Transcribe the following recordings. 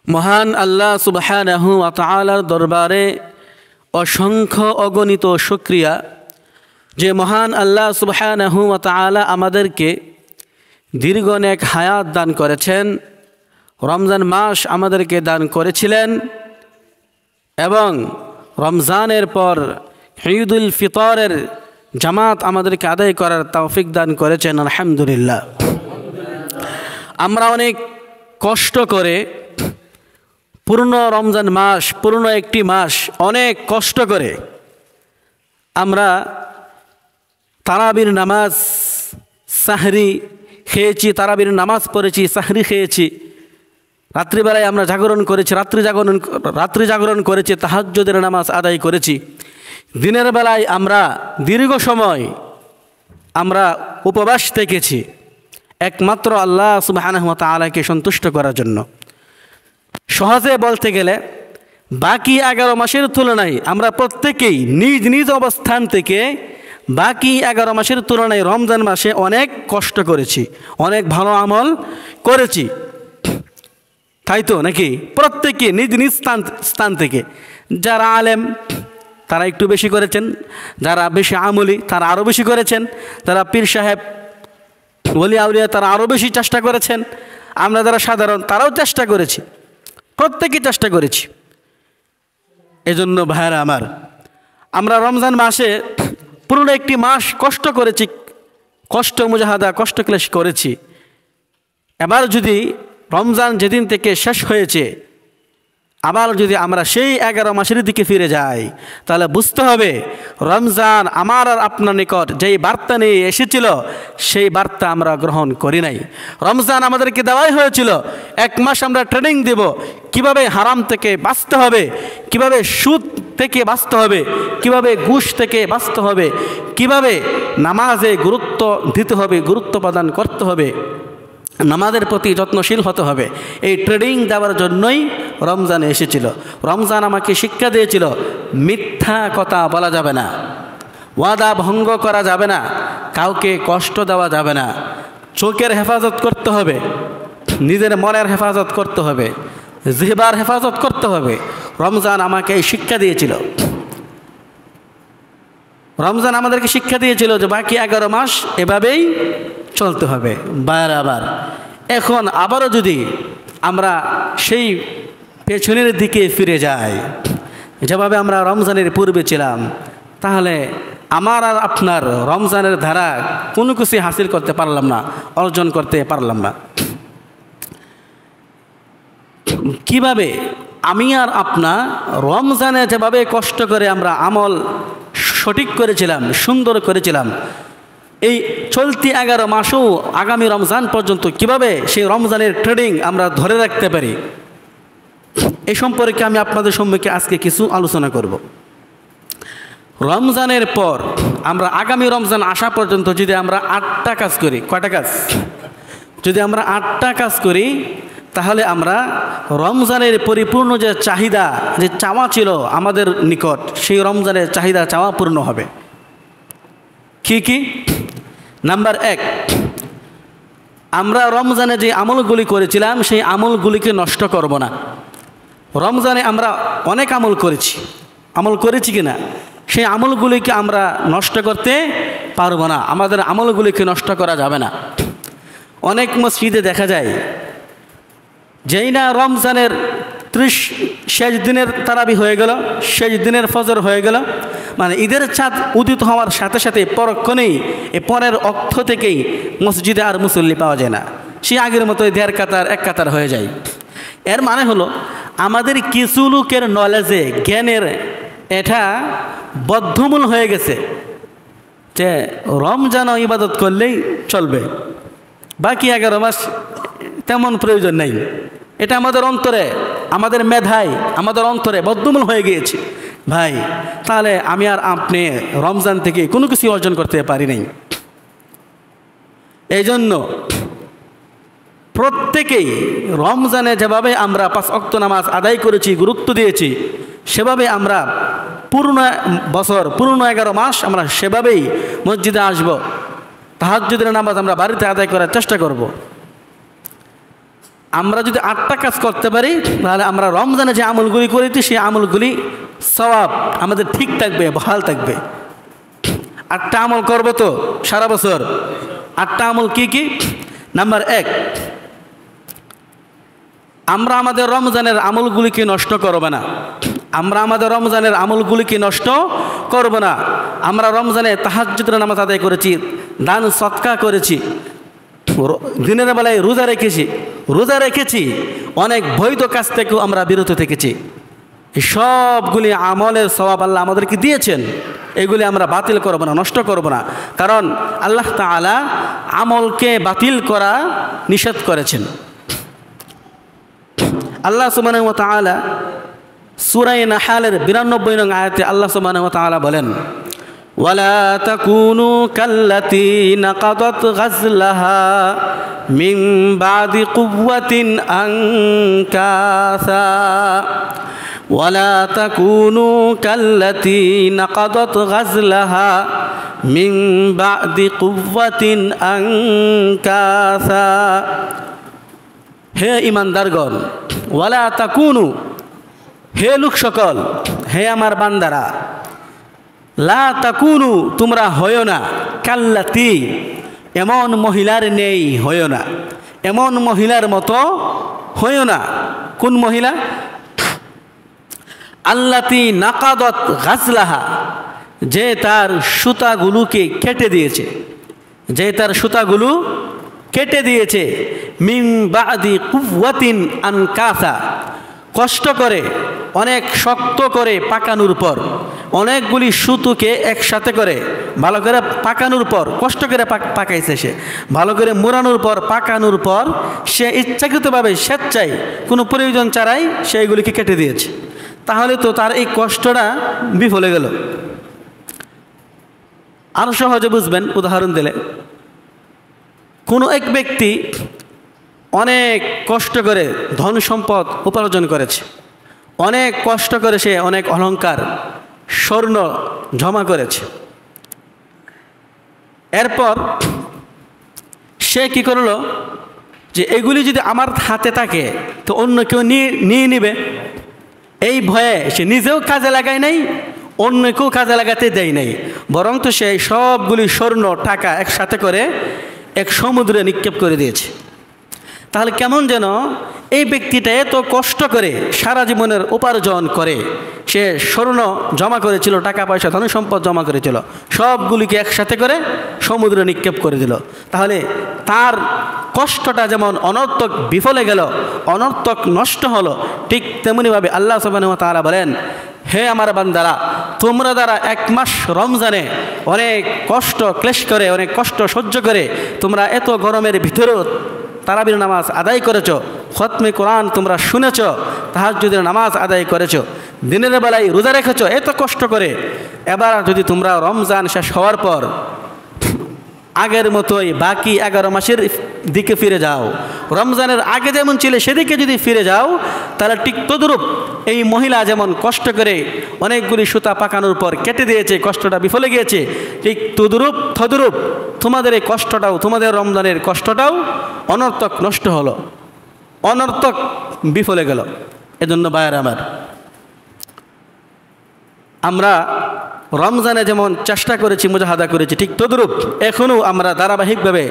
মহান আল্লাহ সুবহানাহু ওয়া তাআলার দরবারে অসংখ্য অগণিত শুকরিয়া যে মহান আল্লাহ সুবহানাহু ওয়া তাআলা আমাদেরকে দীর্ঘ নেক হায়াত দান করেছেন, রমজান মাস আমাদেরকে দান করেছিলেন এবং রমজানের পর ঈদুল ফিতরের জামাত আমাদেরকে আদায় করার তৌফিক দান করেছেন। আলহামদুলিল্লাহ। আমরা অনেক কষ্ট করে পূর্ণ রমজান মাস, পূর্ণ একটি মাস অনেক কষ্ট করে আমরা তারাবির নামাজ, সাহরি খেয়েছি, তারাবির নামাজ পড়েছি, সাহরি খেয়েছি, রাত্রিবেলায় আমরা জাগরণ করেছি, রাত্রি জাগরণ করেছি, তাহাজ্জুদের নামাজ আদায় করেছি। দিনের বেলায় আমরা দীর্ঘ সময় আমরা উপবাস থেকেছি একমাত্র আল্লাহ সুবহানাহু ওয়া তাআলাকে সন্তুষ্ট করার জন্য। সহজে বলতে গেলে বাকি 11 মাসের তুলনায় আমরা প্রত্যেকেই নিজ নিজ অবস্থান থেকে বাকি 11 মাসের তুলনায় রমজান মাসে অনেক কষ্ট করেছি, অনেক ভালো আমল করেছি, তাই তো নাকি? প্রত্যেকে নিজ নিজ স্থান থেকে। যারা আলেম তারা একটু বেশি করেছেন, যারা বেশি আমলি তারা আরও বেশি করেছেন, যারা পীর সাহেব ওলি আউলিয়া তারা আরও বেশি চেষ্টা করেছেন, আমরা যারা সাধারণ তারাও চেষ্টা করেছি, প্রত্যেকেই চেষ্টা করেছি। এজন্য ভাইয়েরা আমার, আমরা রমজান মাসে পুরো একটি মাস কষ্ট করেছি, কষ্ট মুজাহাদা, কষ্ট ক্লেশ করেছি। এবার যদি রমজান যেদিন থেকে শেষ হয়েছে আবার যদি আমরা সেই 11 মাসের দিকে ফিরে যাই তাহলে বুঝতে হবে রমজান আমার আর আপনার নিকট যেই বার্তা নিয়ে এসেছিল সেই বার্তা আমরা গ্রহণ করি নাই। রমজান আমাদেরকে দেওয়াই হয়েছিল 1 মাস আমরা ট্রেনিং দেব, কিভাবে হারাম থেকে বাঁচতে হবে, কিভাবে সুদ থেকে বাঁচতে হবে, কিভাবে ঘুষ থেকে বাঁচতে হবে, কিভাবে নামাজে গুরুত্ব দিতে হবে, গুরুত্ব প্রদান করতে হবে, নামাজের প্রতি যত্নশীল হতে হবে। এই ট্রেনিং দেওয়ার জন্যই রমজান এসেছিল। রমজান আমাকে শিক্ষা দিয়েছিল মিথ্যা কথা বলা যাবে না, ওয়াদা ভঙ্গ করা যাবে না, কাউকে কষ্ট দেওয়া যাবে না, চোখের হেফাজত করতে হবে, নিজের মনের হেফাজত করতে হবে, জিহ্বার হেফাজত করতে হবে। রমজান আমাকে এই শিক্ষা দিয়েছিল। রমজান আমাদেরকে শিক্ষা দিয়েছিল যে বাকি 11 মাস এভাবেই চলতে হবে। বারবার এখন আবারও যদি আমরা সেই পেছনের দিকে ফিরে যাই যেভাবে আমরা রমজানের পূর্বে ছিলাম, তাহলে আমার আর আপনার রমজানের ধারা কোনো কিছু হাসিল করতে পারলাম না, অর্জন করতে পারলাম না। কিভাবে আমি আর আপনার রমজানে যেভাবে কষ্ট করে আমরা আমল সঠিক করেছিলাম, সুন্দর করেছিলাম, এই চলতি 11 মাসও আগামী রমজান পর্যন্ত কিভাবে সেই রমজানের ট্রেনিং আমরা ধরে রাখতে পারি, এই সম্পর্কে আমি আপনাদের সম্মুখে আজকে কিছু আলোচনা করব। রমজানের পর আমরা আগামী রমজান আসা পর্যন্ত যদি আমরা 8টা কাজ করি, কয়টা কাজ? যদি আমরা 8টা কাজ করি তাহলে আমরা রমজানের পরিপূর্ণ যে চাহিদা, যে চাওয়া ছিল আমাদের নিকট, সেই রমজানের চাহিদা চাওয়া পূর্ণ হবে। কি কি? নাম্বার 1, আমরা রমজানে যে আমলগুলি করেছিলাম সেই আমলগুলিকে নষ্ট করব না। রমজানে আমরা অনেক আমল করেছি কিনা সেই আমলগুলিকে আমরা নষ্ট করতে পারবো না, আমাদের আমলগুলিকে নষ্ট করা যাবে না। অনেক মসজিদে দেখা যায় যেই না রমজানের 30 শেষ দিনের তারাবি হয়ে গেল, শেষ দিনের ফজর হয়ে গেল, মানে ঈদের চাঁদ উদিত হওয়ার সাথে সাথে পরক্ষণেই এই পরের অক্ষ থেকেই মসজিদে আর মুসল্লি পাওয়া যায় না, সে আগের মতো 1.5 কাতার 1 কাতার হয়ে যায়। এর মানে হলো আমাদের কিছু লোকের নলেজে, জ্ঞানের এটা বদ্ধমূল হয়ে গেছে যে রমজান ইবাদত করলেই চলবে, বাকি 11 মাস তেমন প্রয়োজন নেই। এটা আমাদের অন্তরে, আমাদের মেধায়, আমাদের অন্তরে বদ্ধমূল হয়ে গিয়েছে। ভাই, তাহলে আমি আর আপনি রমজান থেকে কোনো কিছু অর্জন করতে পারি নাই। এই জন্য প্রত্যেকেই রমজানে যেভাবে আমরা 5 ওয়াক্ত নামাজ আদায় করেছি, গুরুত্ব দিয়েছি, সেভাবে আমরা পূর্ণ বছর, পূর্ণ 11 মাস আমরা সেভাবেই মসজিদে আসব, তাহাজ্জুদের নামাজ আমরা বাড়িতে আদায় করার চেষ্টা করব। আমরা যদি 8টা কাজ করতে পারি তাহলে আমরা রমজানে যে আমলগুলি করেছি সেই আমলগুলি সওয়াব আমাদের ঠিক থাকবে, বহাল থাকবে। 8টা আমল করবো তো সারা বছর। 8টা আমল কি কি? নাম্বার 1, আমরা আমাদের রমজানের আমলগুলিকে নষ্ট করব না। আমরা আমাদের রমজানের আমলগুলিকে নষ্ট করব না। আমরা রমজানে তাহাজ্জুদের নামাজ আদায় করেছি, দান সদকা করেছি, দিনের বেলায় রোজা রেখেছি, অনেক বৈধ কাজ থেকেও আমরা বিরত থেকেছি। এই সবগুলি আমলের সওয়াব আল্লাহ আমাদেরকে দিয়েছেন। এগুলি আমরা বাতিল করব না, নষ্ট করব না, কারণ আল্লাহ তাআলা আমলকে বাতিল করা নিষেধ করেছেন। আল্লাহ সুবহানাহু ওয়া তাআলা সূরা নাহলের 92 নং আয়াতে আল্লাহ সুবহানাহু ওয়া তাআলা বলেন, ওয়ালা তাকুনু কাল্লাতী নাকাদাত গাজলাহা মিন বাদি কুওয়াতিন আনকাসা ওয়ালা তাকুনু কাল্লাতী নাকাদাত গাজলাহা মিন বাদি কুওয়াতিন আনকাসা। হে ঈমানদারগণ, ওয়ালা তাকুনু, হে লোক সকল, হে আমার বান্দারা, লা তাকুনু, তোমরা হয়ো না, কাল্লাতি, এমন মহিলার নেই হয়ো না, এমন মহিলার মতো হয়ো না। কোন মহিলা? আল্লাতি নাকাদত গাজলাহা, যে তার সুতাগুলোকে কেটে দিয়েছে, যে তার সুতাগুলো কেটে দিয়েছে, মিন বাদি কুওয়াতিন আনকাসা, কষ্ট করে, অনেক শক্ত করে পাকানোর পর, অনেকগুলি সুতোকে একসাথে করে ভালো করে পাকানোর পর, কষ্ট করে পাকাইছে সে, ভালো করে মোড়ানোর পর, পাকানোর পর সে ইচ্ছাকৃতভাবে স্বেচ্ছায় কোনো প্রয়োজন ছাড়াই সে এগুলিকে কেটে দিয়েছে। তাহলে তো তার এই কষ্টটা বিফলে গেল। আরও সহজে বুঝবেন উদাহরণ দিলে, কোনো এক ব্যক্তি অনেক কষ্ট করে ধন সম্পদ উপার্জন করেছে, অনেক কষ্ট করে সে অনেক অলংকার স্বর্ণ জমা করেছে। এরপর সে কি করলো, যে এগুলি যদি আমার হাতে থাকে তো অন্য কেউ নিয়ে নিবে, এই ভয়ে সে নিজেও কাজে লাগায় নাই, অন্য কেউ কাজে লাগাতে দেয় নাই, বরং তো সে সবগুলি স্বর্ণ টাকা একসাথে করে এক সমুদ্রে নিক্ষেপ করে দিয়েছে। তাহলে কেমন যেন এই ব্যক্তিটা এত কষ্ট করে সারা জীবনের উপার্জন করে, সে স্বর্ণ জমা করেছিল, টাকা পয়সা ধন সম্পদ জমা করেছিল, সবগুলিকে একসাথে করে সমুদ্রে নিক্ষেপ করে দিল। তাহলে তার কষ্টটা যেমন অনর্থক বিফলে গেল, অনর্থক নষ্ট হলো, ঠিক তেমনিভাবে আল্লাহ সুবহানাহু ওয়া তাআলা বলেন, হে আমার বান্দারা, তোমরা দ্বারা 1 মাস রমজানে অনেক কষ্ট ক্লেশ করে, অনেক কষ্ট সহ্য করে তোমরা এত গরমের ভিতরেও তারাবির নামাজ আদায় করেছ, খতমে কোরআন তোমরা শুনেছ, তাহাজ্জুদের নামাজ আদায় করেছ, দিনের বেলায় রোজা রেখেছ এত কষ্ট করে। এবার যদি তোমরা রমজান শেষ হওয়ার পর আগের মতোই বাকি 11 মাসের দিকে ফিরে যাও, রমজানের আগে যেমন ছিলে সেদিকে যদি ফিরে যাও, তাহলে ঠিক তদ্রূপ এই মহিলা যেমন কষ্ট করে অনেকগুলি সুতা পাকানোর পর কেটে দিয়েছে, কষ্টটা বিফলে গিয়েছে, ঠিক তদ্রূপ তোমাদের এই কষ্টটাও, তোমাদের রমজানের কষ্টটাও অনর্থক নষ্ট হলো, অনর্থক বিফলে গেল। এজন্য ভাইয়েরা আমার, আমরা রমজানে যেমন চেষ্টা করেছি, মুজাহাদা করেছি, ঠিক তদ্রূপ এখনও আমরা ধারাবাহিকভাবে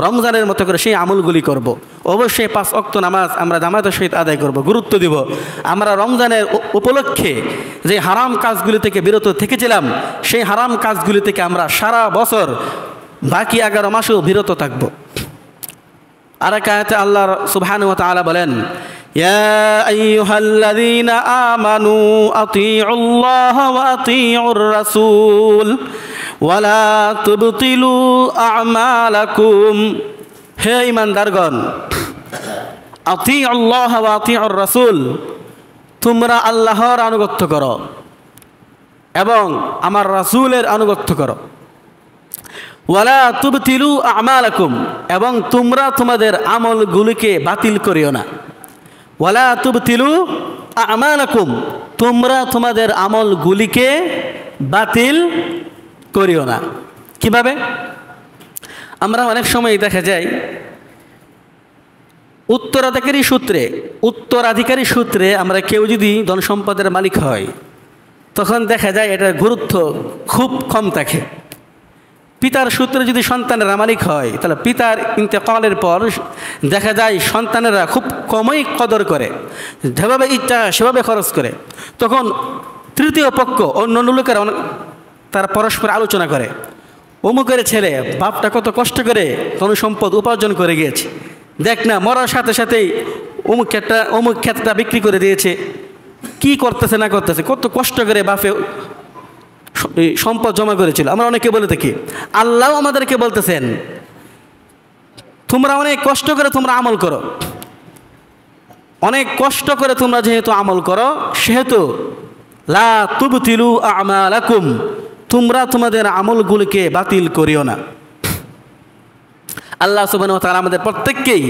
রমজানের মতো করে সেই আমলগুলি করব। অবশ্যই 5 ওয়াক্ত নামাজ আমরা জামাতের সহিত আদায় করব, গুরুত্ব দিব। আমরা রমজানের উপলক্ষে যে হারাম কাজগুলি থেকে বিরত থেকেছিলাম, সেই হারাম কাজগুলি থেকে আমরা সারা বছর বাকি 11 মাসেও বিরত থাকব। আর এক আয়াতে আল্লাহ সুবহানাহু ওয়া তাআলা বলেন, ইয়া আইয়ুহাল্লাযীনা আমানু আতিউল্লাহ ওয়া আতিউর রাসূল ওয়া লা তুবতিলু আমালাকুম। হে ঈমানদারগণ, আতিউল্লাহ ওয়া আতিউর রাসূল, তোমরা আল্লাহর আনুগত্য করো এবং আমার রাসূলের আনুগত্য করো। ওয়ালা তুবতিলু আমালাকুম, এবং তোমরা তোমাদের আমলগুলিকে বাতিল করিও না। ওয়ালা তুবতিলু আমালাকুম, তোমরা তোমাদের আমলগুলিকে বাতিল করিও না। কিভাবে? আমরা অনেক সময় দেখা যায় উত্তরাধিকারী সূত্রে আমরা কেউ যদি ধন সম্পদের মালিক হয়, তখন দেখা যায় এটার গুরুত্ব খুব কম থাকে। পিতার সূত্রে যদি সন্তানেরা মালিক হয়, তাহলে পিতার ইন্তেকালের পর দেখা যায় সন্তানেরা খুব কমই কদর করে, যেভাবে ইচ্ছা সেভাবে খরচ করে। তখন তৃতীয় পক্ষ অন্য লোকেরা তারা পরস্পর আলোচনা করে, অমুকের ছেলে বাপটা কত কষ্ট করে ধন সম্পদ উপার্জন করে গিয়েছে, দেখ না মরার সাথে সাথেই অমুক ক্ষেতটা বিক্রি করে দিয়েছে, কি করতেছে না করতেছে, কত কষ্ট করে বাপে সম্পদ জমা করেছিল। আমরা অনেকে বলে থাকি, আল্লাহ আমাদেরকে বলতেছেন তোমরা অনেক কষ্ট করে তোমরা আমল করো, অনেক কষ্ট করে তোমরা যেহেতু আমল করো, সেহেতু লা তুবতিলু আমালাকুম, তোমরা তোমাদের আমলগুলিকে বাতিল করিও না। আল্লাহ সুবহানাহু ওয়া তাআলা আমাদের প্রত্যেককেই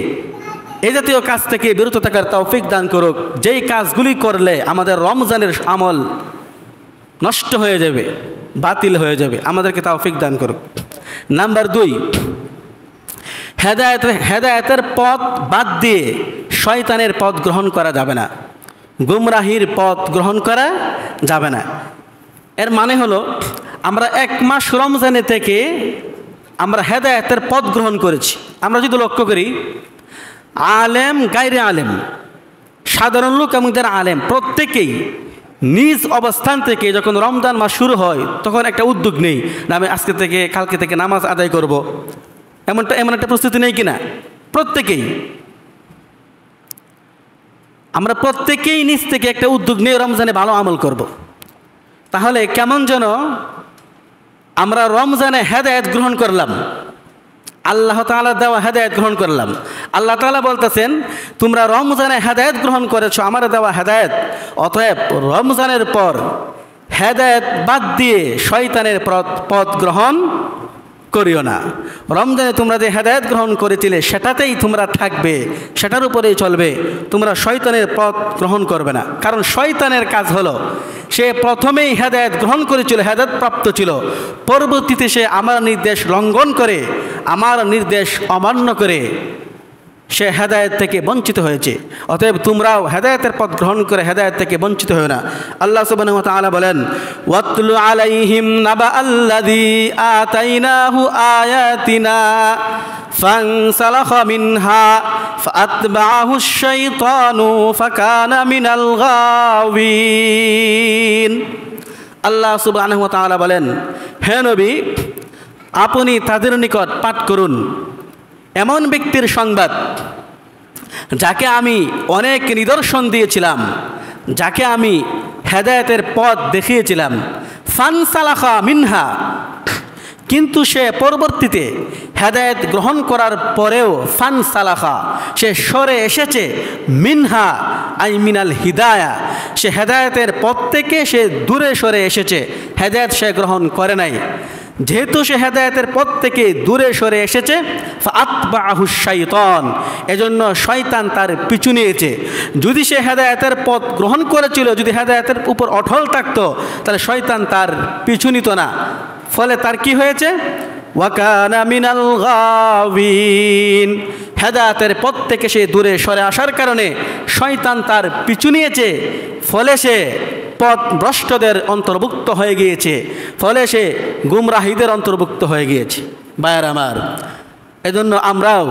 এই জাতীয় কাজ থেকে বিরত থাকার তৌফিক দান করুক, যেই কাজগুলি করলে আমাদের রমজানের আমল নষ্ট হয়ে যাবে, বাতিল হয়ে যাবে, আমাদেরকে তৌফিক দান করুক। নাম্বার 2, হেদায়েতের পথ বাদ দিয়ে শয়তানের পথ গ্রহণ করা যাবে না, গুমরাহির পথ গ্রহণ করা যাবে না। এর মানে হলো আমরা 1 মাস রমজানে থেকে আমরা হেদায়েতের পথ গ্রহণ করেছি। আমরা যদি লক্ষ্য করি, আলেম গায়রে আলেম, সাধারণ লোক এবং যারা আলেম, প্রত্যেকেই নিজ অবস্থান থেকে যখন রমজান মাস শুরু হয় তখন একটা উদ্যোগ নেই না আমি আজকে থেকে কালকে থেকে নামাজ আদায় করব, এমন একটা প্রস্তুতি নেই কিনা? আমরা প্রত্যেকেই নিজ থেকে একটা উদ্যোগ নিয়ে রমজানে ভালো আমল করব। তাহলে কেমন যেন আমরা রমজানে হেদায়েত গ্রহণ করলাম, আল্লাহ তাআলা দেওয়া হেদায়েত গ্রহণ করলাম। আল্লাহ তাআলা বলতেছেন তোমরা রমজানে হেদায়েত গ্রহণ করেছো, আমার দেওয়া হেদায়েত, অতএব রমজানের পর হেদায়েত বাদ দিয়ে শয়তানের পথ গ্রহণ করিও না। রমজানে তোমরা যে হেদায়েত গ্রহণ করেছিলে সেটাতেই তোমরা থাকবে, সেটার উপরেই চলবে, তোমরা শয়তানের পথ গ্রহণ করবে না। কারণ শয়তানের কাজ হলো সে প্রথমেই হেদায়েত গ্রহণ করেছিল, হেদায়েত প্রাপ্ত ছিল, পরবর্তীতে সে আমার নির্দেশ লঙ্ঘন করে, আমার নির্দেশ অমান্য করে সে হেদায়েত থেকে বঞ্চিত হয়েছে। অতএব তোমরাও হেদায়েতের পথ গ্রহণ করে হেদায়েত থেকে বঞ্চিত হও না। আল্লাহ সুবহানাহু ওয়া তাআলা বলেন, ওয়াতলু আলাইহিম নাবা আল্লাযী আতাইনাহু আয়াতিনা ফানসালাখা মিনহা ফাআতবাআহু আশ-শাইতানু ফাকানা মিনাল গাওয়িন। আল্লাহ সুবহানাহু ওয়া তাআলা বলেন, হে নবী, আপনি তাদের নিকট পাঠ করুন এমন ব্যক্তির সংবাদ যাকে আমি অনেক নিদর্শন দিয়েছিলাম, যাকে আমি হেদায়েতের পথ দেখিয়েছিলাম, ফানসালাখা মিনহা, কিন্তু সে পরবর্তীতে হেদায়েত গ্রহণ করার পরেও ফানসালাখা, সে সরে এসেছে, মিনহা আই মিনাল হিদায়া, সে হেদায়েতের পথ থেকে সে দূরে সরে এসেছে, হেদায়েত সে গ্রহণ করে নাই। যেহেতু সে হেদায়েতের পথ থেকে দূরে সরে এসেছে, ফাআতবাআহু শাইতান, এজন্য শয়তান তার পিছু নিয়েছে। যদি সে হেদায়েতের পথ গ্রহণ করেছিল, যদি হেদায়েতের উপর অটল থাকতো, তাহলে শয়তান তার পিছু নিত না। ফলে তার কি হয়েছে? ওয়াকানা মিনাল গাওয়িন, হেদায়েতের পথ থেকে সে দূরে সরে আসার কারণে শয়তান তার পিছু নিয়েছে, ফলে সে পথ ভ্রষ্টদের অন্তর্ভুক্ত হয়ে গিয়েছে, ফলে সে গুমরাহিদের অন্তর্ভুক্ত হয়ে গিয়েছে। ভাইয়ের আমার, এজন্য আমরাও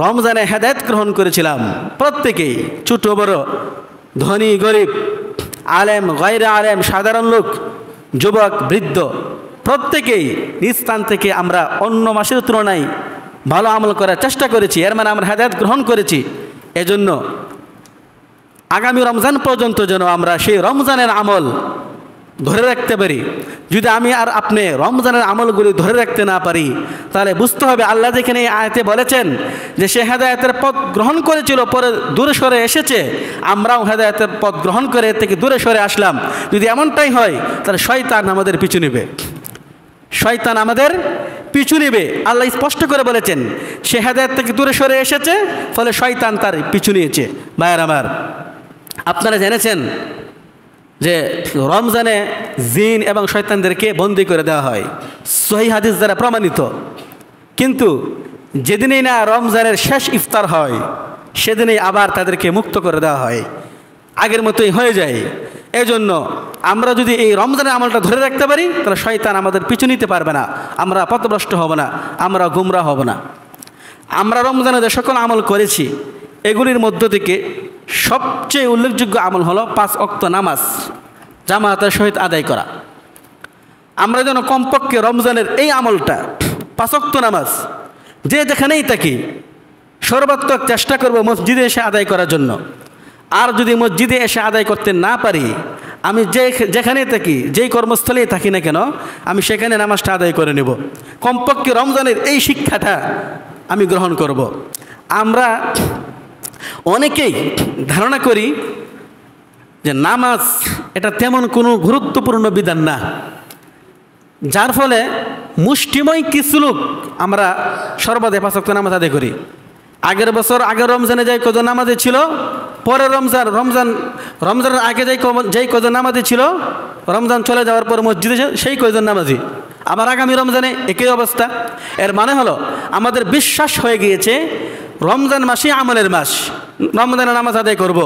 রমজানে হেদায়েত গ্রহণ করেছিলাম, প্রত্যেকেই, ছোট বড়, ধনী গরিব, আলেম গায়রে আলেম, সাধারণ লোক, যুবক বৃদ্ধ, প্রত্যেকেই নিজ স্থান থেকে আমরা অন্য মাসের তুলনায় ভালো আমল করার চেষ্টা করেছি। এর মানে আমরা হেদায়েত গ্রহণ করেছি। এজন্য আগামী রমজান পর্যন্ত যেন আমরা সেই রমজানের আমল ধরে রাখতে পারি। যদি আমি আর আপনি রমজানের আমলগুলি ধরে রাখতে না পারি, তাহলে বুঝতে হবে আল্লাহ যেখানে এই আয়াতে বলেছেন যে সে হেদায়েতের পথ গ্রহণ করেছিল, পরে দূরে সরে এসেছে, আমরাও হেদায়েতের পথ গ্রহণ করে এর থেকে দূরে সরে আসলাম। যদি এমনটাই হয়, তাহলে শয়তান আমাদের পিছু নেবে, শয়তান আমাদের পিছু নেবে। আল্লাহ স্পষ্ট করে বলেছেন সে হেদায়েত থেকে দূরে সরে এসেছে, ফলে শয়তান তার পিছু নিয়েছে। ভাইয়ের আমার, আপনারা জেনেছেন যে রমজানে জিন এবং শয়তানদেরকে বন্দী করে দেওয়া হয়, সহিহ হাদিস দ্বারা প্রমাণিত। কিন্তু যেদিনই না রমজানের শেষ ইফতার হয়, সেদিনেই আবার তাদেরকে মুক্ত করে দেওয়া হয়, আগের মতোই হয়ে যায়। এজন্য আমরা যদি এই রমজানের আমলটা ধরে রাখতে পারি তাহলে শয়তান আমাদের পিছু নিতে পারবে না, আমরা পথভ্রষ্ট হব না, আমরা গুমরা হব না। আমরা রমজানে যে সকল আমল করেছি এগুলির মধ্য থেকে সবচেয়ে উল্লেখযোগ্য আমল হলো 5 ওয়াক্ত নামাজ জামাতের সহিত আদায় করা। আমরা যেন কমপক্ষে রমজানের এই আমলটা 5 ওয়াক্ত নামাজ যে যেখানেই থাকি সর্বাত্মক চেষ্টা করব মসজিদে এসে আদায় করার জন্য। আর যদি মসজিদে এসে আদায় করতে না পারি, আমি যেখানে থাকি, যেই কর্মস্থলেই থাকি না কেন, আমি সেখানে নামাজটা আদায় করে নেব। কমপক্ষে রমজানের এই শিক্ষাটা আমি গ্রহণ করব। আমরা অনেকেই ধারণা করি যে নামাজ এটা তেমন কোনো গুরুত্বপূর্ণ বিধান না, যার ফলে মুষ্টিময় কিছু লোক আমরা সর্বদা 5 ওয়াক্ত নামাজ আদায় করি। আগের বছর আগের রমজানে যাই কজন নামাজে ছিল, পরের রমজানের আগে যেই কজন নামাজে ছিল, রমজান চলে যাওয়ার পর মসজিদে সেই কজন নামাজি, আবার আগামী রমজানে একই অবস্থা। এর মানে হলো আমাদের বিশ্বাস হয়ে গিয়েছে রমজান মাসই আমলের মাস, রমজানে নামাজ আদায় করব,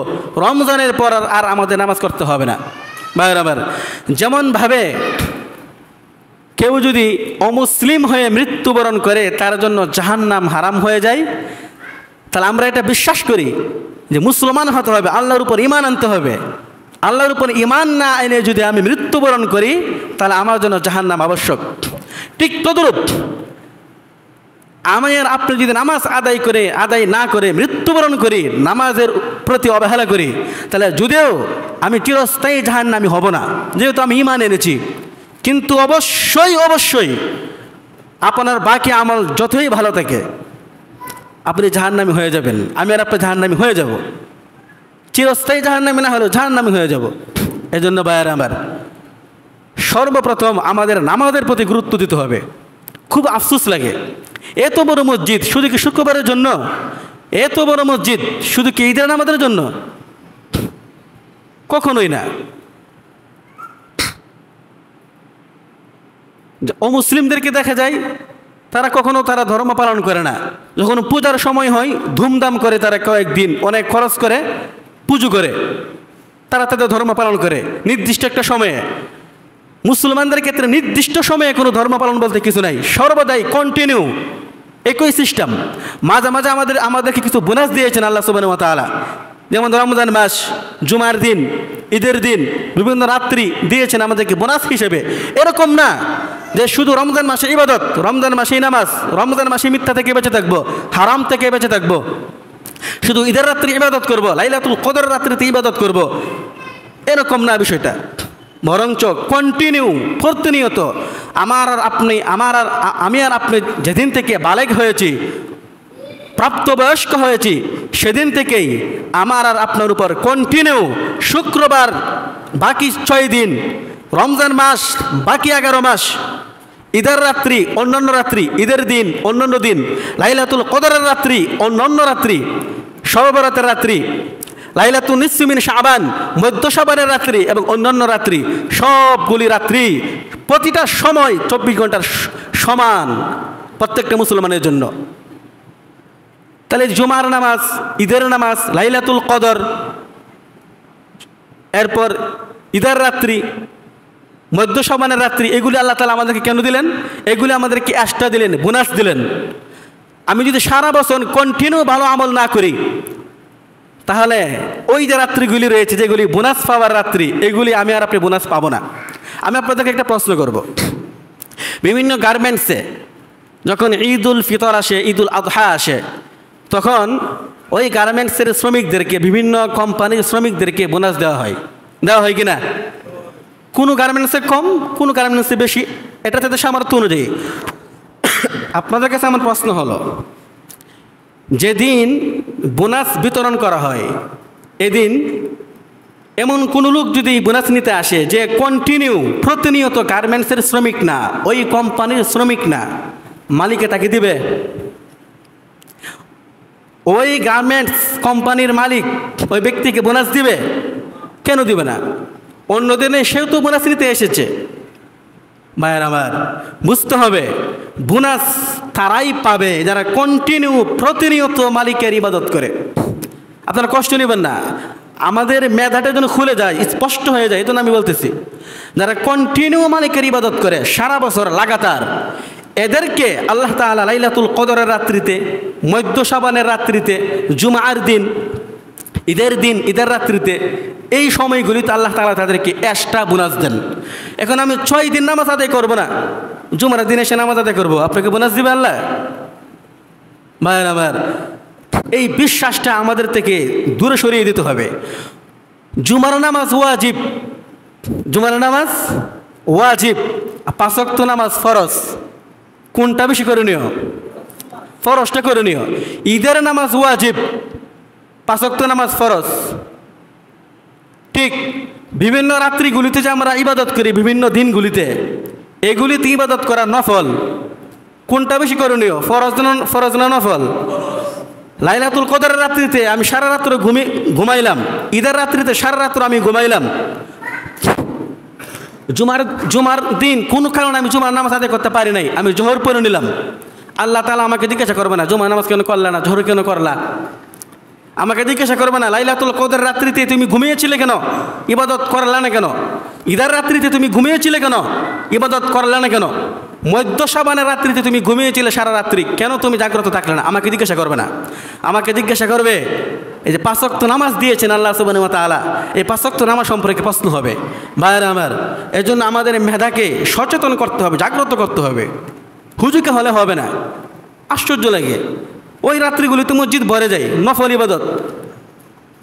রমজানের পর আর আমাদের নামাজ করতে হবে না। ভাইরা, যেমনভাবে কেউ যদি অমুসলিম হয়ে মৃত্যুবরণ করে তার জন্য জাহান্নাম হারাম হয়ে যায়, তাহলে আমরা এটা বিশ্বাস করি যে মুসলমান হতে হবে, আল্লাহর উপর ঈমান আনতে হবে। আল্লাহর উপর ঈমান না এনে যদি আমি মৃত্যুবরণ করি তাহলে আমার জন্য জাহান্নাম আবশ্যক। ঠিক তদ্রূপ আমি আর আপনি যদি নামাজ আদায় না করে মৃত্যুবরণ করি, নামাজের প্রতি অবহেলা করি, তাহলে যদিও আমি চিরস্থায়ী জাহান্নামী হব না, যেহেতু আমি ঈমান এনেছি। কিন্তু অবশ্যই আপনার বাকি আমল যতই ভালো থাকে আপনি জাহান্নামী হয়ে যাবেন, আমি আর আপনি জাহান্নামী হয়ে যাব। চিরস্থায়ী জাহান্নামী না হলেও জাহান্নামী হয়ে যাব। এজন্য ভাইয়েরা আমার, সর্বপ্রথম আমাদের নামাজের প্রতি গুরুত্ব দিতে হবে। খুব আফসোস লাগে, এত বড় মসজিদ শুধু কি শুক্রবারের জন্য? এত বড় মসজিদ শুধু কি ঈদের নামাজের জন্য? কখনোই না। অমুসলিমদেরকে দেখা যায় তারা ধর্ম পালন করে না। যখন পূজার সময় হয় ধুমধাম করে তারা কয়েকদিন অনেক খরচ করে পুজো করে, তারা তাদের ধর্ম পালন করে নির্দিষ্ট একটা সময়ে। মুসলমানদের ক্ষেত্রে নির্দিষ্ট সময়ে কোনো ধর্ম পালন বলতে কিছু নাই, সর্বদাই কন্টিনিউ একই সিস্টেম। মাঝে মাঝে আমাদেরকে কিছু বোনাস দিয়েছেন আল্লাহ সুবহানাহু ওয়া তাআলা, যেমন রমজান মাস, জুমার দিন, ঈদের দিন, বিভিন্ন রাত্রি দিয়েছেন আমাদেরকে বোনাস হিসেবে। এরকম না যে শুধু রমজান মাসে ইবাদত, রমজান মাসেই নামাজ, রমজান মাসে মিথ্যা থেকে বেঁচে থাকবো, হারাম থেকে বেঁচে থাকবো, শুধু ঈদের রাত্রি ইবাদত করব, লাইলাতুল কদর রাত্রিতে ইবাদত করব, এরকম না বিষয়টা। বরঞ্চ কন্টিনিউ প্রতিনিয়ত আমি আর আপনি যেদিন থেকে বালেগ হয়েছি, প্রাপ্তবয়স্ক হয়েছি, সেদিন থেকেই আমার আর আপনার উপর কন্টিনিউ শুক্রবার বাকি 6 দিন, রমজান মাস বাকি 11 মাস, ঈদের রাত্রি অন্যান্য রাত্রি, ঈদের দিন অন্যান্য দিন, লাইলাতুল কদরের রাত্রি অন্যান্য রাত্রি, শবে বরাতের রাত্রি, লাইলাতুন নিসফি মিন শাবান মধ্য শাবানের রাত্রি এবং অন্যান্য রাত্রি, সবগুলি রাত্রি প্রতিটা সময় 24 ঘন্টার সমান প্রত্যেকটা মুসলমানের জন্য। তাহলে জুমার নামাজ, ঈদের নামাজ, লাইলাতুল কদর, এরপর ঈদের রাত্রি, মধ্য শাবানের রাত্রি, এগুলি আল্লাহ তাআলা আমাদেরকে কেন দিলেন? এগুলি আমাদেরকে এক্সট্রা দিলেন, বোনাস দিলেন। আমি যদি সারা বছর কন্টিনিউ ভালো আমল না করি তাহলে ওই যে রাত্রিগুলি রয়েছে যেগুলি বোনাস পাওয়ার রাত্রি, এগুলি আমি আর আপনি বোনাস পাবো না। আমি আপনাদেরকে একটা প্রশ্ন করব। বিভিন্ন গার্মেন্টসে যখন ঈদুল ফিতর আসে, ঈদুল আযহা আসে, তখন ওই গার্মেন্টসের শ্রমিকদেরকে, বিভিন্ন কোম্পানির শ্রমিকদেরকে বোনাস দেওয়া হয় কি না? কোনো গার্মেন্টসে কম, কোনো গার্মেন্টসে বেশি, এটা তাদের সামর্থ্য অনুযায়ী। আপনাদের কাছে আমার প্রশ্ন হলো, যেদিন বোনাস বিতরণ করা হয় এদিন এমন কোনো লোক যদি বোনাস নিতে আসে যে কন্টিনিউ প্রতিনিয়ত গার্মেন্টসের শ্রমিক না, ওই কোম্পানির শ্রমিক না, মালিকে তাকে দিবে? ওই গার্মেন্টস কোম্পানির মালিক ওই ব্যক্তিকে বোনাস দিবে? কেন দিবে না? অন্য দিনে সেও তো বোনাস নিতে এসেছে। ভাইয়ের আমার, বুঝতে হবে বোনাস তারাই পাবে যারা কন্টিনিউ প্রতিনিয়ত মালিকের ইবাদত করে। আপনারা কষ্ট নেবেন না, আমাদের মেধাটা যেন খুলে যায়, স্পষ্ট হয়ে যায়, এই জন্য আমি বলতেছি যারা কন্টিনিউ মালিকের ইবাদত করে সারা বছর লাগাতার, এদেরকে আল্লাহ তাআলা লাইলাতুল কদরের রাত্রিতে, মধ্য শাবানের রাত্রিতে, জুমার দিন, ঈদের রাত্রিতে, এই সময়গুলিতে আল্লাহ তাআলা তাদেরকে এক্সট্রা বোনাস দেন। এখন আমি 6 দিন নামাজ আদায় করবো না, জুমার দিন এসে নামাজ আদায় করবো, আপনাকে বোনাস দিবে আল্লাহ? ভাইয়ের আমার, এই বিশ্বাসটা আমাদের থেকে দূরে সরিয়ে দিতে হবে। জুমার নামাজ ওয়াজিব, জুমার নামাজ ওয়াজিব, 5 ওয়াক্ত নামাজ ফরজ। কোনটা বেশি করণীয়? ফরজটা করণীয়। ঈদের নামাজ ওয়াজিব, 5 ওয়াক্ত নামাজ ফরজ। ঠিক বিভিন্ন রাত্রিগুলিতে যে আমরা ইবাদত করি, বিভিন্ন দিনগুলিতে, এগুলিতে ইবাদত করা নফল। কোনটা বেশি করণীয়? ফরজ না নফল? লাইলাতুল কদরের রাত্রিতে আমি সারা রাত্র ঘুমাইলাম, ঈদের রাত্রিতে সারা রাত্র আমি ঘুমাইলাম, জুমার দিন কোনো কারণে আমি জুমার নামাজ আদায় করতে পারি নাই, আমি জোহর পড়ে নিলাম, আল্লাহ তাআলা আমাকে জিজ্ঞাসা করবে না জুমার নামাজ কেন করলা না, জোহর কেন করলা? আমাকে জিজ্ঞাসা করবে না লাইলাতুল কদরের রাত্রিতে তুমি ঘুমিয়েছিলে কেন, ইবাদত করলা না কেন? ঈদের রাত্রিতে তুমি ঘুমিয়েছিলে কেন, ইবাদত করলা না কেন? মধ্য শাবানের রাত্রিতে তুমি ঘুমিয়েছিলে সারা রাত্রি, কেন তুমি জাগ্রত থাকলে না? আমাকে জিজ্ঞাসা করবে না, আমাকে জিজ্ঞাসা করবে এই যে 5 ওয়াক্ত নামাজ দিয়েছেন আল্লাহ সুবহানাহু ওয়া তাআলা, এই 5 ওয়াক্ত নামাজ সম্পর্কে প্রশ্ন হবে। ভাইরা আমার, এজন্য আমাদের মেধাকে সচেতন করতে হবে, জাগ্রত করতে হবে, হুজুকে হলে হবে না। আশ্চর্য লাগে, ওই রাত্রিগুলিতে মসজিদ ভরে যায়, নফল ইবাদত,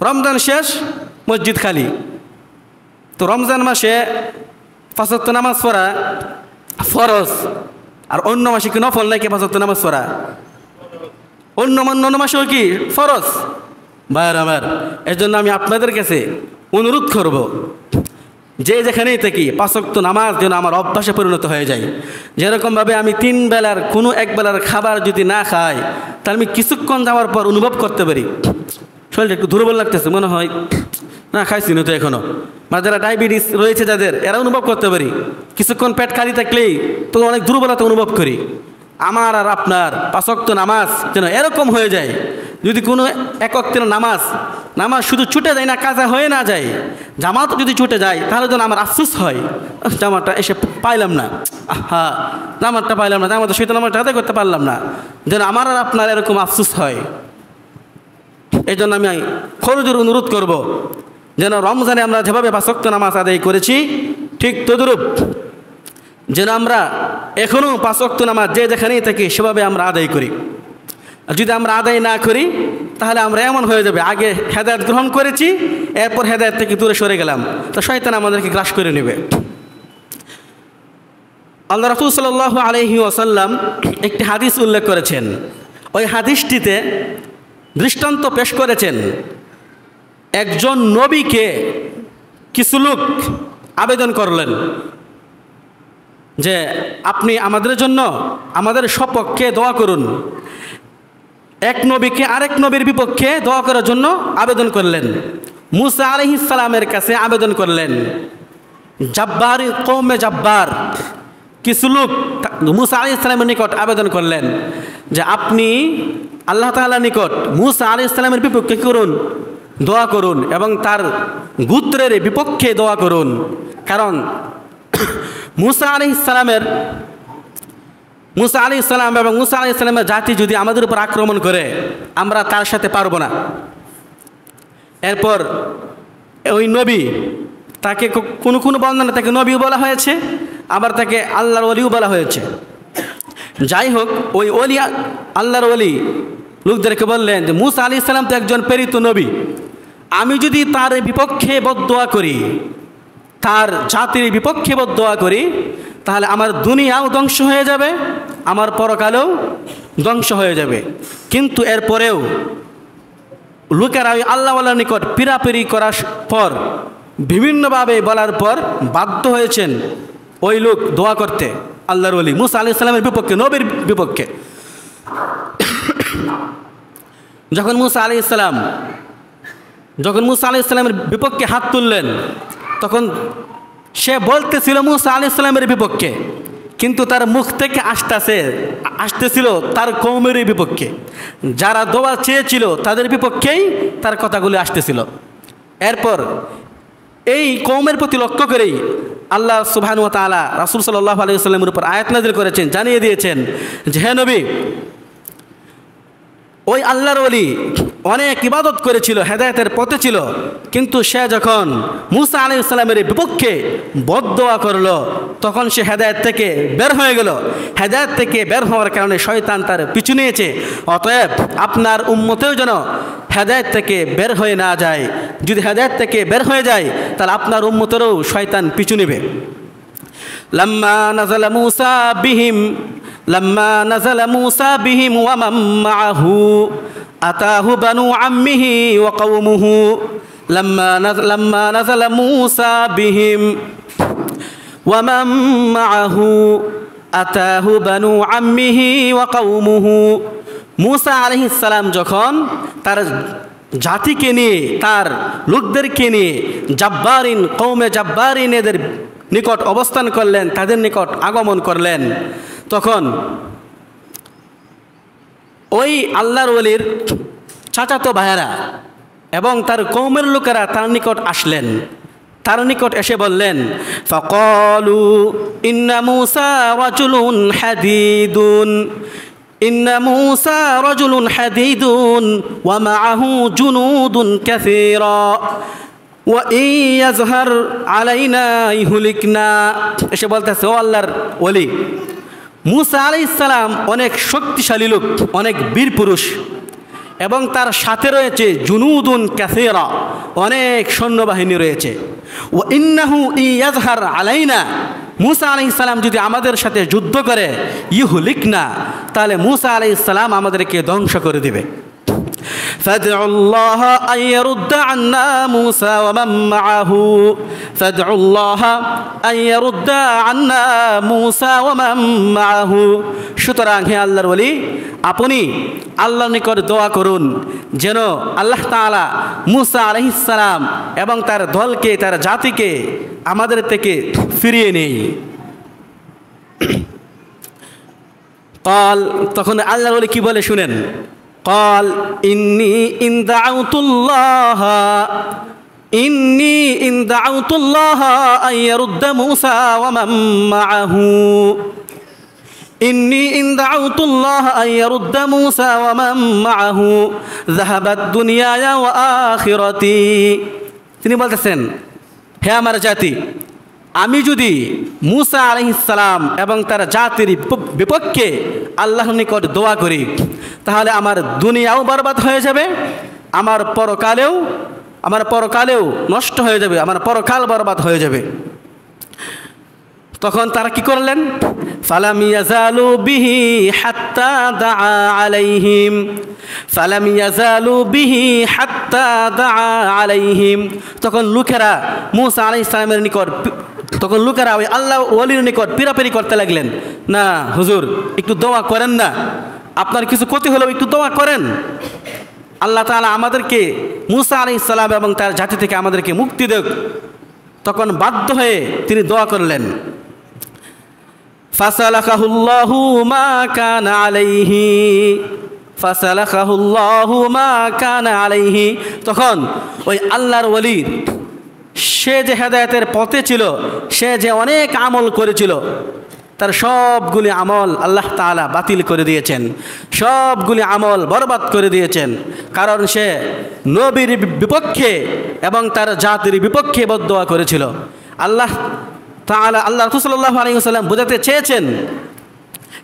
রমজান শেষ মসজিদ খালি। তো রমজান মাসে 5 ওয়াক্ত নামাজ পড়া ফরজ, আর অন্য মাসে কি নফল নাকি 5 ওয়াক্ত নামাজ পড়া? অন্য মাসেও কি ফরজ? ভাইয়ের আমার, এর জন্য আমি আপনাদের কাছে অনুরোধ করব, যে যেখানেই থাকি 5 ওয়াক্ত নামাজ যেন আমার অভ্যাসে পরিণত হয়ে যায়। যেরকমভাবে আমি 3 বেলার কোনো এক বেলার খাবার যদি না খাই, তাহলে আমি কিছুক্ষণ যাওয়ার পর অনুভব করতে পারি শরীরটা একটু দুর্বল লাগতেছে, মনে হয় না খাইছি না তো এখনও। বা যারা ডায়াবেটিস রয়েছে যাদের, এরা অনুভব করতে পারি কিছুক্ষণ পেট খালি থাকলেই তো অনেক দুর্বলতা অনুভব করি। আমার আর আপনার 5 ওয়াক্ত নামাজ যেন এরকম হয়ে যায়, যদি কোনো এক ওয়াক্তের নামাজ শুধু ছুটে যায় না, কাজা হয়ে না যায়, জামাত যদি ছুটে যায়, তাহলে যেন আমার আফসোস হয়, জামাতটা এসে পাইলাম না, হ্যাঁ জামাতটা পাইলাম না, জামাত সেটা নামাজটা আদায় করতে পারলাম না, যেন আমার আর আপনার এরকম আফসোস হয়। এই জন্য আমি খরচের অনুরোধ করব, যেন রমজানে আমরা যেভাবে 5 ওয়াক্ত নামাজ আদায় করেছি, ঠিক তদ্রূপ যেন আমরা এখনও 5 ওয়াক্ত নামাজ যে যেখানেই থাকি সেভাবে আমরা আদায় করি। আর যদি আমরা আদায় না করি, তাহলে আমরা এমন হয়ে যাবে, আগে হেদায়েত গ্রহণ করেছি, এরপর হেদায়েত থেকে দূরে সরে গেলাম, তো শয়তান আমাদেরকে গ্রাস করে নেবে। আল্লাহ রাসূল সাল্লাল্লাহু আলাইহি ওয়াসাল্লাম একটি হাদিস উল্লেখ করেছেন, ওই হাদিসটিতে দৃষ্টান্ত পেশ করেছেন। একজন নবীকে কিছু লোক আবেদন করলেন যে আপনি আমাদের জন্য, আমাদের সপক্ষে দোয়া করুন। এক নবীকে আরেক নবীর বিপক্ষে দোয়া করার জন্য আবেদন করলেন। মুসা আলাইহিস সালামের কাছে আবেদন করলেন। জাব্বার কওমে জাব্বার কিছু লোক মুসা আলাইহিস সালামের নিকট আবেদন করলেন যে আপনি আল্লাহ তাআলার নিকট মুসা আলাইহিস সালামের বিপক্ষে করুন, দোয়া করুন, এবং তার গোত্রের বিপক্ষে দোয়া করুন, কারণ মুসা আলাইহিস সালাম এবং মুসা আলাইহিস সালামের জাতি যদি আমাদের উপর আক্রমণ করে, আমরা তার সাথে পারবো না। এরপর ওই নবী, তাকে কোনো বর্ণনা তাকে নবীও বলা হয়েছে, আবার তাকে আল্লাহর ওলিও বলা হয়েছে। যাই হোক, ওই ওলি, আল্লাহর ওলি লোকদেরকে বললেন যে মুসা আলাইহিস সালাম তো একজন প্রেরিত নবী, আমি যদি তার বিপক্ষে বদদোয়া করি, তার জাতির বিপক্ষে বদদোয়া করি, তাহলে আমার দুনিয়াও ধ্বংস হয়ে যাবে, আমার পরকালেও ধ্বংস হয়ে যাবে। কিন্তু এরপরেও লোকেরা ওই আল্লাহওয়ালার নিকট পিরাপিরি করার পর, বিভিন্নভাবে বলার পর বাধ্য হয়েছেন ওই লোক দোয়া করতে আল্লাহর ওলি মুসা আলাইহিস সালামের বিপক্ষে, নবীর বিপক্ষে। যখন মুসা আলাইহিস সালামের বিপক্ষে হাত তুললেন, তখন সে বলতেছিল মুসা আলাইহিস সালামের বিপক্ষে, কিন্তু তার মুখ থেকে আসতেছিল তার কওমেরই বিপক্ষে। যারা দোয়া চেয়েছিল তাদের বিপক্ষেই তার কথাগুলি আসতেছিল। এরপর এই কওমের প্রতি লক্ষ্য করেই আল্লাহ সুবহানাহু ওয়া তাআলা রাসূল সাল্লাল্লাহু আলাইহি ওয়াসাল্লামের উপর আয়াত নাযিল করেছেন, জানিয়ে দিয়েছেন যে হে নবী, ওই আল্লাহর ওলি অনেক ইবাদত করেছিল, হেদায়েতের পথে ছিল, কিন্তু সে যখন মুসা আলাইহিস সালামের বিপক্ষে বদদোয়া করলো তখন সে হেদায়েত থেকে বের হয়ে গেল। হেদায়েত থেকে বের হওয়ার কারণে শয়তান তার পিছু নিয়েছে। অতএব আপনার উম্মতেও যেন হেদায়েত থেকে বের হয়ে না যায়। যদি হেদায়েত থেকে বের হয়ে যায় তাহলে আপনার উম্মতেরও শয়তান পিছু নেবে। লাম্মা নাযালা মুসা বিহিম ওয়া মান মাআহু আতাহু বানু আম্মিহি ওয়া কওমুহু। লাম্মা নাযালা মুসা বিহিম ওয়া মান মাআহু আতাহু বানু আম্মিহি ওয়া কওমুহু। মুসা আলাইহিস সালাম যখন তার জাতিকে নিয়ে, তার লোকদেরকে নিয়ে জাব্বারিন কওমে জাব্বারিন এদের নিকট অবস্থান করলেন, তাদের নিকট আগমন করলেন, তখন ওই আল্লাহর ওলির চাচাতো ভাইয়েরা এবং তার কওমের লোকেরা তার নিকট আসলেন। তার নিকট এসে বললেন, ফাকালু ইন্না মুসা রাজুলুন হাদিদুন ওয়া মাআহু জুনুদুন কাসীরা ওয়া ইন ইয়াজহার আলাইনা ইহলিকনা। এসে বলতেছে, ও আল্লাহর ওলি, মুসা আলাইহিস সালাম অনেক শক্তিশালী লোক, অনেক বীর পুরুষ, এবং তার সাথে রয়েছে জুনুদুন কাসীরা, অনেক সৈন্যবাহিনী রয়েছে। ওয়া ইন্নাহু ইয়াজহার আলাইনা, মুসা আলাইহিস সালাম যদি আমাদের সাথে যুদ্ধ করে, ইহলিকনা, তাহলে মুসা আলাইহিস সালাম আমাদেরকে ধ্বংস করে দিবে। ফাদউল্লাহ আন ইয়ারুদ্দা আন্না মুসা ওয়া মান মাআহু, ফাদউল্লাহ আন ইয়ারুদ্দা আন্না মুসা ওয়া মান মাআহু। সুতরাং হে আল্লাহর ওলি, আপনি আল্লাহর নিকট দোয়া করুন যেন আল্লাহ তাআলা মুসা আলাইহিস সালাম এবং তার দলকে, তার জাতিকে আমাদের থেকে ফিরিয়ে নেই। قال তখন আল্লাহর ওলি কি বলে শুনেন, قال إني إن دعوت الله أن يرد موسى ومن معه إني إن دعوت الله أن يرد موسى ومن معه ذهبت دنياي وآخرتي। তিনি বলতেছেন, হে আমার জাতি, আমি যদি মুসা আলাইহিস সালাম এবং তার জাতির বিপক্ষে আল্লাহর নিকট দোয়া করি তাহলে আমার দুনিয়াও বরবাদ হয়ে যাবে, আমার পরকালেও নষ্ট হয়ে যাবে, আমার পরকাল বরবাদ হয়ে যাবে। তখন তারা কি করলেন, ফালাম ইয়াজালু বিহি হাত্তা দাআ আলাইহিম, ফালাম ইয়াজালু বিহি হাত্তা দাআ আলাইহিম। তখন লোকেরা মুসা আলাইহিস সালামের নিকট, তখন লোকেরা ওই আল্লাহ ওলির নিকট পিরাপিরি করতে লাগলেন, না হুজুর একটু দোয়া করেন না, আপনার কিছু ক্ষতি হলেও একটু দোয়া করেন, আল্লাহ তাআলা আমাদেরকে, মুসা আলাইহিস সালাম এবং তার জাতি থেকে আমাদেরকে মুক্তি দেক। তখন বাধ্য হয়ে তিনি দোয়া করলেন, ফাসালাকাহুল্লাহু মা কানা আলাইহি, ফাসালাকাহুল্লাহু মা কানা আলাইহি। তখন ওই আল্লাহর ওলি সে যে হেদায়েতের পথে ছিল, সে যে অনেক আমল করেছিল, তার সবগুলি আমল আল্লাহ তাআলা বাতিল করে দিয়েছেন, সবগুলি আমল বরবাদ করে দিয়েছেন। কারণ সে নবীর বিপক্ষে এবং তার জাতির বিপক্ষে বদদোয়া করেছিল। আল্লাহ তাআলা, আল্লাহ রাসূল সাল্লাল্লাহু আলাইহি ওয়াসাল্লাম বোঝাতে চেয়েছেন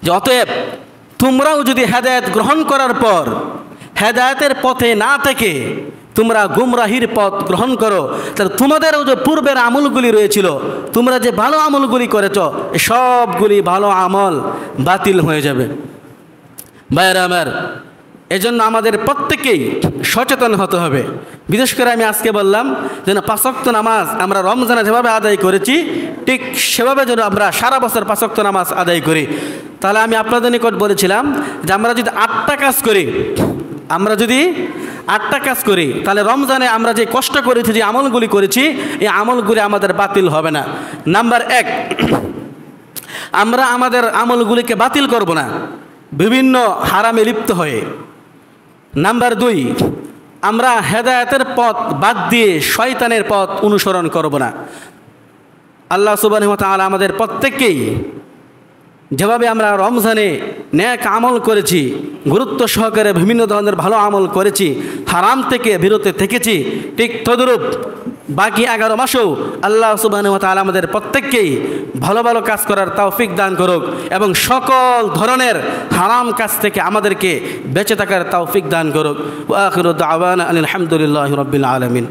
যে অতএব তোমরাও যদি হেদায়েত গ্রহণ করার পর হেদায়েতের পথে না থেকে তোমরা গুমরাহির পথ গ্রহণ করো, তাহলে তোমাদেরও যে পূর্বের আমলগুলি রয়েছিল, তোমরা যে ভালো আমলগুলি করেছ, সবগুলি ভালো আমল বাতিল হয়ে যাবে। ভাইয়েরা আমার, এজন্য আমাদের প্রত্যেকেই সচেতন হতে হবে। বিশেষ করে আমি আজকে বললাম যেন 5 ওয়াক্ত নামাজ আমরা রমজানে যেভাবে আদায় করেছি ঠিক সেভাবে যেন আমরা সারা বছর 5 ওয়াক্ত নামাজ আদায় করি। তাহলে আমি আপনাদের নিকট বলেছিলাম যে আমরা যদি 8টা কাজ করি, তাহলে রমজানে আমরা যে কষ্ট করেছি, যে আমলগুলি করেছি, এই আমলগুলি আমাদের বাতিল হবে না। নাম্বার 1, আমরা আমাদের আমলগুলিকে বাতিল করব না বিভিন্ন হারামে লিপ্ত হয়ে। নাম্বার 2, আমরা হেদায়েতের পথ বাদ দিয়ে শয়তানের পথ অনুসরণ করব না। আল্লাহ সুবহানাহু ওয়া তাআলা আমাদের প্রত্যেককেই যেভাবে আমরা রমজানে নেক আমল করেছি, গুরুত্ব সহকারে বিভিন্ন ধরনের ভালো আমল করেছি, হারাম থেকে বিরত থেকেছি, ঠিক তদ্রূপ বাকি 11 মাসেও আল্লাহ সুবহানাহু ওয়া তাআলা আমাদের প্রত্যেককেই ভালো ভালো কাজ করার তৌফিক দান করুক এবং সকল ধরনের হারাম কাজ থেকে আমাদেরকে বেঁচে থাকার তৌফিক দান করুক। ওয়া আখিরু দাওয়ানা আলহামদুলিল্লাহি রাব্বিল আলামিন।